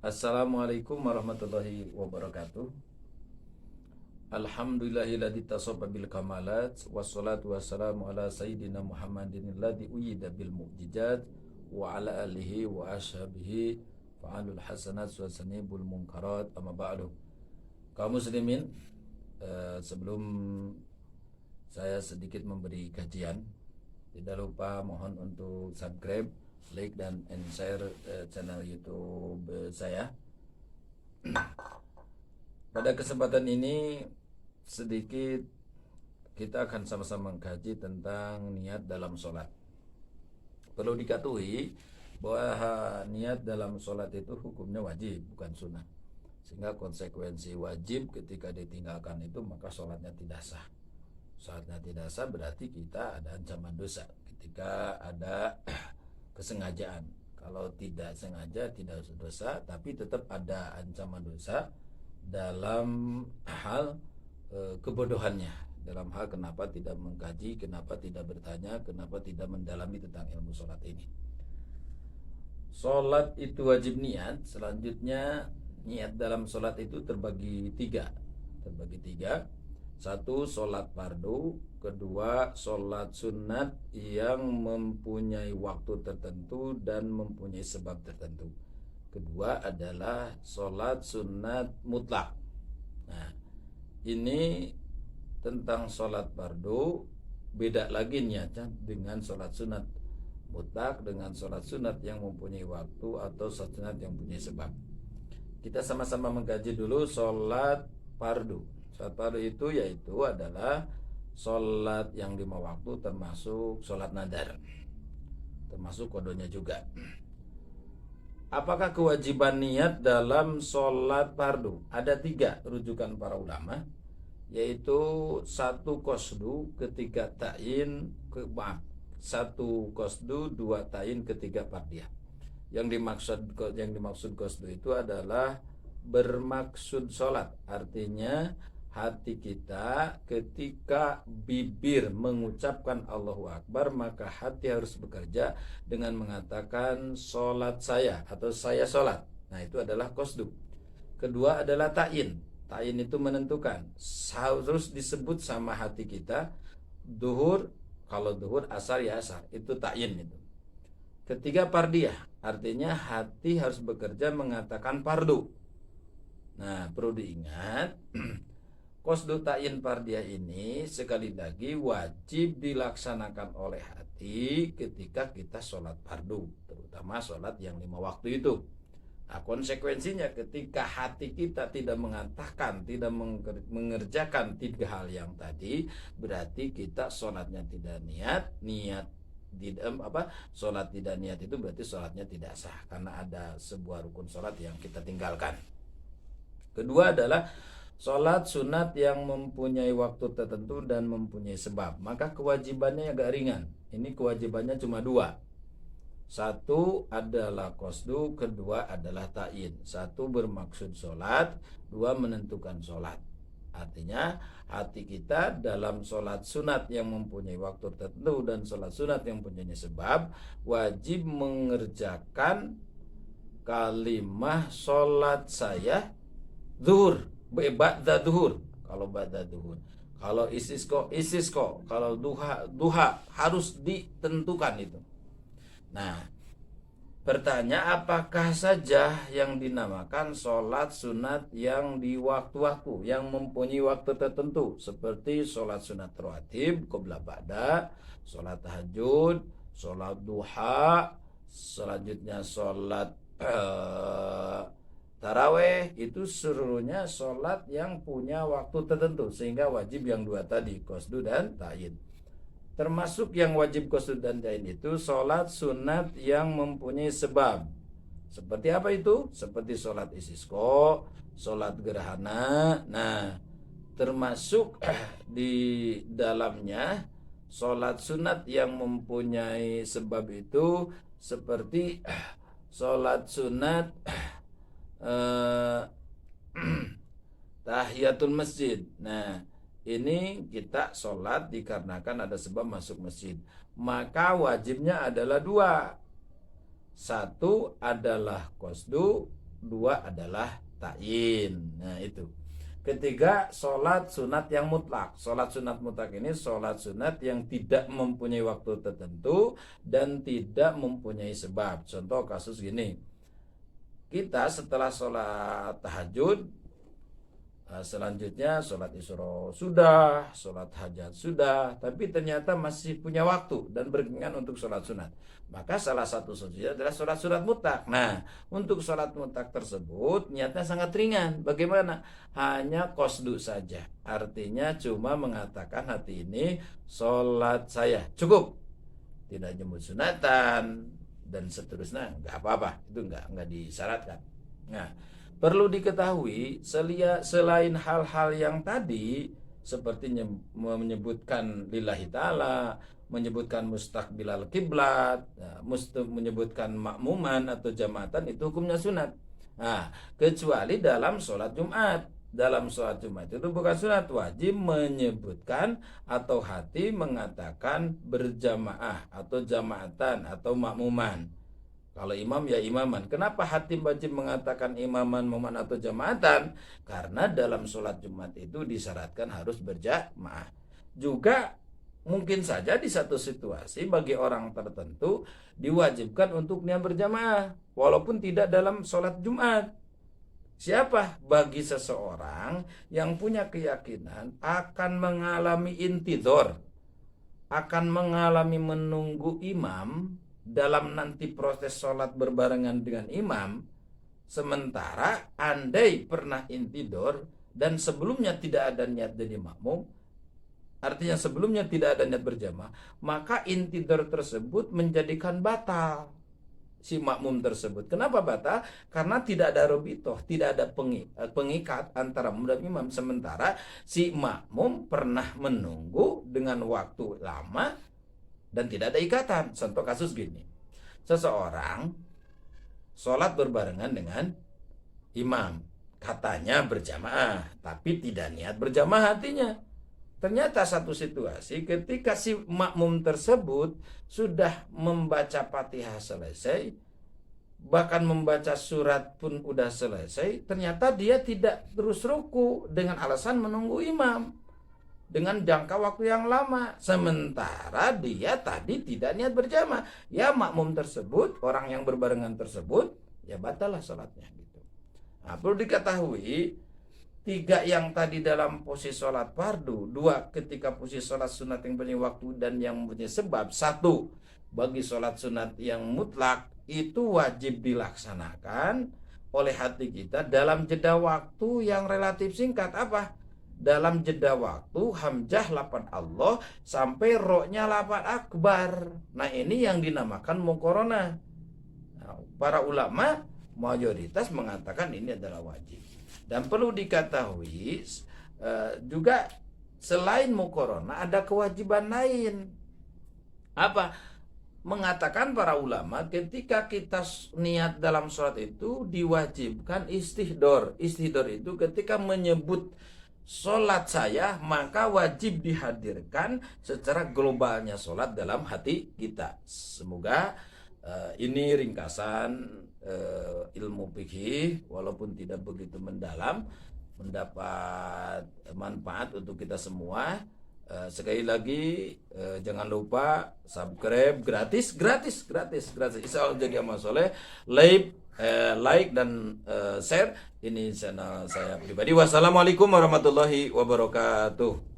Assalamualaikum warahmatullahi wabarakatuh. Alhamdulillahilladzi tasabba bil kamalat wassalatu wassalamu ala sayyidina Muhammadin alladzi uyyida bil mu'jizat wa ala alihi wa ashabihi fa'alul hasanat wa sanibul munkarat amma ba'du. Kaum muslimin, sebelum saya sedikit memberi kajian, tidak lupa mohon untuk subscribe, like dan share channel YouTube saya. Pada kesempatan ini sedikit kita akan sama-sama mengkaji tentang niat dalam sholat. Perlu diketahui bahwa niat dalam sholat itu hukumnya wajib, bukan sunnah. Sehingga konsekuensi wajib ketika ditinggalkan itu maka sholatnya tidak sah. Sholatnya tidak sah berarti kita ada ancaman dosa ketika ada kesengajaan. Kalau tidak sengaja tidak dosa, tapi tetap ada ancaman dosa dalam hal kebodohannya, dalam hal kenapa tidak mengkaji, kenapa tidak bertanya, kenapa tidak mendalami tentang ilmu sholat ini. Sholat itu wajib niat. Selanjutnya niat dalam sholat itu terbagi tiga. Satu, sholat fardu. Kedua, sholat sunat yang mempunyai waktu tertentu dan mempunyai sebab tertentu. Kedua adalah sholat sunat mutlak. Nah, ini tentang sholat fardu, beda lagi niatnya dengan sholat sunat mutlak, dengan sholat sunat yang mempunyai waktu atau sholat sunat yang mempunyai sebab. Kita sama-sama mengkaji dulu sholat fardu. Sholat fardu itu yaitu adalah sholat yang 5 waktu, termasuk sholat nadar, termasuk kodonya juga. Apakah kewajiban niat dalam sholat fardu? Ada 3 rujukan para ulama, yaitu 1 qasdu ketika ta'yin, 1 qasdu, 2 ta'yin, ketiga fardiyah. Yang dimaksud qasdu itu adalah bermaksud sholat, artinya hati kita ketika bibir mengucapkan Allahu Akbar, maka hati harus bekerja dengan mengatakan sholat saya atau saya sholat. Nah, itu adalah qasdu. Kedua adalah ta'yin. Ta'yin itu menentukan, harus disebut sama hati kita. Duhur, kalau duhur, asar ya asar, itu ta'yin itu. Ketiga fardiyah, artinya hati harus bekerja mengatakan fardu. Nah, perlu diingat qasdu ta'yin fardiyah ini sekali lagi wajib dilaksanakan oleh hati ketika kita sholat fardu, terutama sholat yang 5 waktu itu. Nah, konsekuensinya ketika hati kita tidak mengatakan, tidak mengerjakan 3 hal yang tadi, berarti kita sholatnya tidak sholat tidak niat itu berarti sholatnya tidak sah, karena ada sebuah rukun sholat yang kita tinggalkan. Kedua adalah sholat sunat yang mempunyai waktu tertentu dan mempunyai sebab, maka kewajibannya agak ringan. Ini kewajibannya cuma 2. 1 adalah qasdu, kedua adalah ta'yin. 1 bermaksud sholat, 2 menentukan sholat. Artinya hati kita dalam sholat sunat yang mempunyai waktu tertentu dan sholat sunat yang mempunyai sebab wajib mengerjakan kalimah sholat saya zuhur, ba'da duhur. Kalau ba'da duhur, kalau istisqa, kalau duha harus ditentukan itu. Nah, bertanya, apakah saja yang dinamakan sholat sunat yang di waktu-waktu yang mempunyai waktu tertentu, seperti sholat sunat rawatib, qobla ba'da, sholat tahajud, sholat duha, selanjutnya sholat taraweh, itu seluruhnya sholat yang punya waktu tertentu, sehingga wajib yang 2 tadi, qasdu dan ta'yin. Termasuk yang wajib qasdu dan ta'yin itu sholat sunat yang mempunyai sebab. Seperti apa itu? Seperti sholat istisqa, sholat gerhana. Nah, termasuk di dalamnya sholat sunat yang mempunyai sebab itu seperti sholat sunat tahiyatul masjid. Nah, ini kita sholat dikarenakan ada sebab masuk masjid, maka wajibnya adalah 2. 1 adalah qasdu, dua adalah ta'yin. Nah itu. Ketiga, sholat sunat yang mutlak. Sholat sunat mutlak ini sholat sunat yang tidak mempunyai waktu tertentu dan tidak mempunyai sebab. Contoh kasus gini, kita setelah sholat tahajud, selanjutnya sholat isya sudah, sholat hajat sudah, tapi ternyata masih punya waktu dan berkeinginan untuk sholat sunat. Maka salah satu solusinya adalah sholat sunat mutlak. Nah, untuk sholat mutlak tersebut niatnya sangat ringan. Bagaimana? Hanya qasdu saja. Artinya cuma mengatakan hati ini sholat saya cukup, tidak nyebut sunatan dan seterusnya, nggak apa-apa. Itu nggak disyaratkan. Nah, perlu diketahui selain hal-hal yang tadi seperti menyebutkan lillahi ta'ala, menyebutkan mustaqbilal kiblat, menyebutkan makmuman atau jamaatan, itu hukumnya sunat. Nah, kecuali dalam sholat Jumat. Dalam sholat Jumat itu bukan sunat, wajib menyebutkan atau hati mengatakan berjamaah atau jamaatan atau makmuman. Kalau imam ya imaman. Kenapa hati wajib mengatakan imaman, makmuman atau jamaatan? Karena dalam sholat Jumat itu disyaratkan harus berjamaah. Juga mungkin saja di satu situasi bagi orang tertentu diwajibkan untuk niat berjamaah walaupun tidak dalam sholat Jumat. Siapa? Bagi seseorang yang punya keyakinan akan mengalami intidor, akan mengalami menunggu imam dalam nanti proses sholat berbarengan dengan imam, sementara andai pernah intidor dan sebelumnya tidak ada niat jadi makmum, artinya sebelumnya tidak ada niat berjamaah, maka intidor tersebut menjadikan batal si makmum tersebut. Kenapa batal? Karena tidak ada robitoh, tidak ada pengikat antara makmum dan imam, sementara si makmum pernah menunggu dengan waktu lama dan tidak ada ikatan. Contoh kasus gini, seseorang sholat berbarengan dengan imam, katanya berjamaah, tapi tidak niat berjamaah hatinya. Ternyata satu situasi ketika si makmum tersebut sudah membaca Fatihah selesai, bahkan membaca surat pun udah selesai, ternyata dia tidak terus ruku dengan alasan menunggu imam dengan jangka waktu yang lama, sementara dia tadi tidak niat berjamaah. Ya makmum tersebut, orang yang berbarengan tersebut, ya batallah sholatnya gitu. Nah, perlu diketahui, 3 yang tadi dalam posisi sholat fardu, 2 ketika posisi sholat sunat yang punya waktu dan yang punya sebab, 1 bagi sholat sunat yang mutlak itu wajib dilaksanakan oleh hati kita dalam jeda waktu yang relatif singkat. Apa? Dalam jeda waktu hamzah lafaz Allah sampai ro-nya lafaz akbar. Nah, ini yang dinamakan muqaranah. Nah, para ulama mayoritas mengatakan ini adalah wajib. Dan perlu diketahui juga selain muqaranah ada kewajiban lain. Apa? Mengatakan para ulama ketika kita niat dalam sholat itu diwajibkan istihdor. Istihdor itu ketika menyebut sholat saya, maka wajib dihadirkan secara globalnya sholat dalam hati kita. Semoga ini ringkasan ilmu fikih, walaupun tidak begitu mendalam, mendapat manfaat untuk kita semua. Sekali lagi jangan lupa subscribe, gratis. Insya Allah jadi amal soleh. Like dan share ini channel saya pribadi. Wassalamualaikum warahmatullahi wabarakatuh.